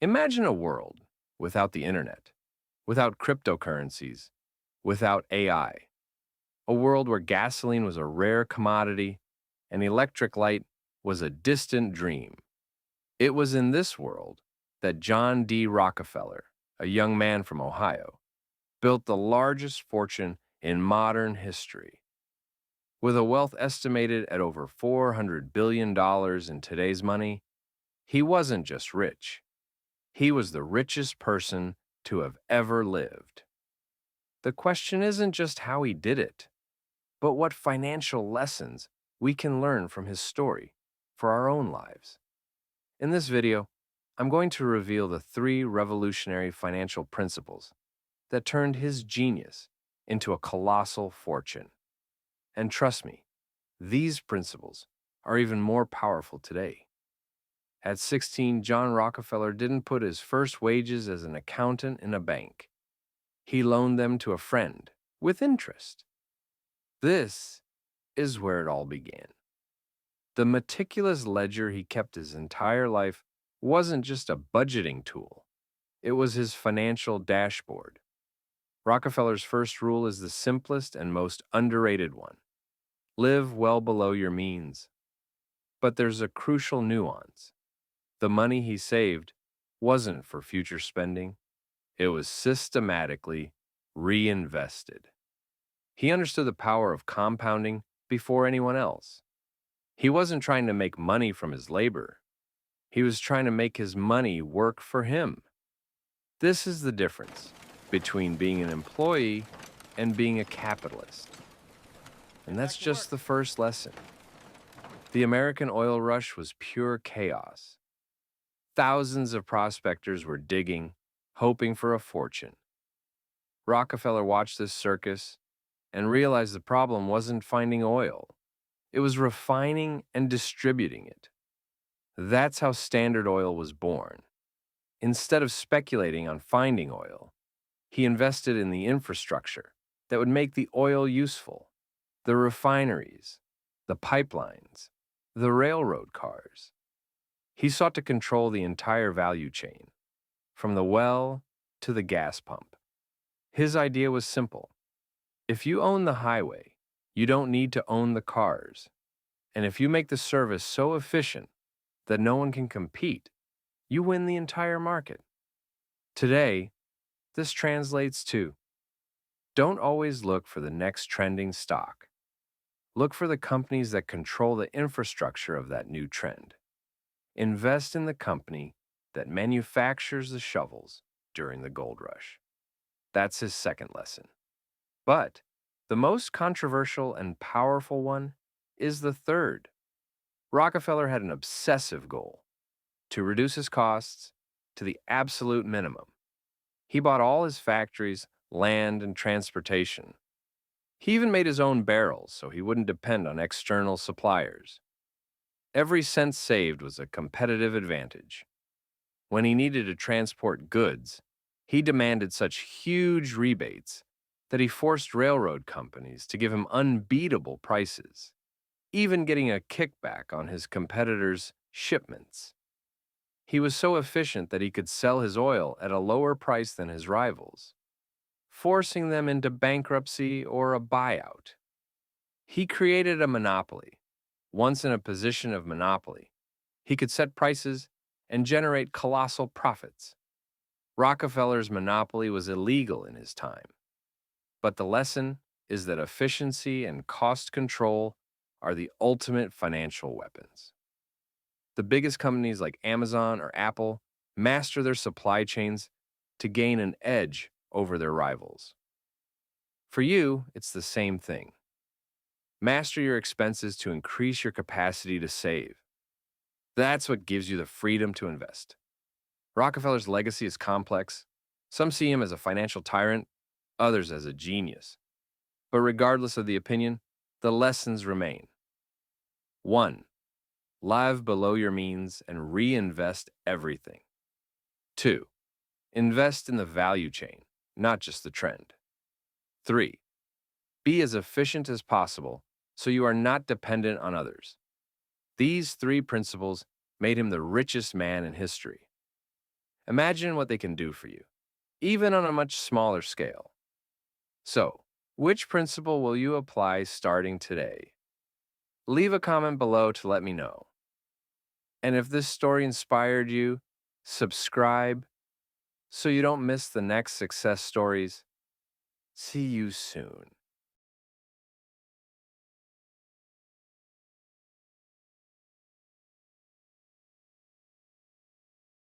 Imagine a world without the internet, without cryptocurrencies, without AI. A world where gasoline was a rare commodity and electric light was a distant dream. It was in this world that John D. Rockefeller, a young man from Ohio, built the largest fortune in modern history. With a wealth estimated at over $400 billion in today's money, he wasn't just rich. He was the richest person to have ever lived. The question isn't just how he did it, but what financial lessons we can learn from his story for our own lives. In this video, I'm going to reveal the 3 revolutionary financial principles that turned his genius into a colossal fortune. And trust me, these principles are even more powerful today. At 16, John Rockefeller didn't put his first wages as an accountant in a bank. He loaned them to a friend with interest. This is where it all began. The meticulous ledger he kept his entire life wasn't just a budgeting tool, it was his financial dashboard. Rockefeller's first rule is the simplest and most underrated one: live well below your means. But there's a crucial nuance. The money he saved wasn't for future spending, it was systematically reinvested. He understood the power of compounding before anyone else. He wasn't trying to make money from his labor. He was trying to make his money work for him. This is the difference between being an employee and being a capitalist. And that's just the first lesson. The American oil rush was pure chaos. Thousands of prospectors were digging, hoping for a fortune. Rockefeller watched this circus and realized the problem wasn't finding oil. It was refining and distributing it. That's how Standard Oil was born. Instead of speculating on finding oil, he invested in the infrastructure that would make the oil useful: the refineries, the pipelines, the railroad cars. He sought to control the entire value chain, from the well to the gas pump. His idea was simple. If you own the highway, you don't need to own the cars. And if you make the service so efficient that no one can compete, you win the entire market. Today, this translates to: don't always look for the next trending stock. Look for the companies that control the infrastructure of that new trend. Invest in the company that manufactures the shovels during the gold rush. That's his second lesson. But the most controversial and powerful one is the third. Rockefeller had an obsessive goal: to reduce his costs to the absolute minimum. He bought all his factories, land, and transportation. He even made his own barrels so he wouldn't depend on external suppliers. Every cent saved was a competitive advantage. When he needed to transport goods, he demanded such huge rebates that he forced railroad companies to give him unbeatable prices, even getting a kickback on his competitors' shipments. He was so efficient that he could sell his oil at a lower price than his rivals, forcing them into bankruptcy or a buyout. He created a monopoly. Once in a position of monopoly, he could set prices and generate colossal profits. Rockefeller's monopoly was illegal in his time. But the lesson is that efficiency and cost control are the ultimate financial weapons. The biggest companies like Amazon or Apple master their supply chains to gain an edge over their rivals. For you, it's the same thing. Master your expenses to increase your capacity to save. That's what gives you the freedom to invest. Rockefeller's legacy is complex. Some see him as a financial tyrant, others as a genius. But regardless of the opinion, the lessons remain. 1. Live below your means and reinvest everything. 2. Invest in the value chain, not just the trend. 3. Be as efficient as possible so you are not dependent on others. These 3 principles made him the richest man in history. Imagine what they can do for you, even on a much smaller scale. So, which principle will you apply starting today? Leave a comment below to let me know. And if this story inspired you, subscribe so you don't miss the next success stories. See you soon.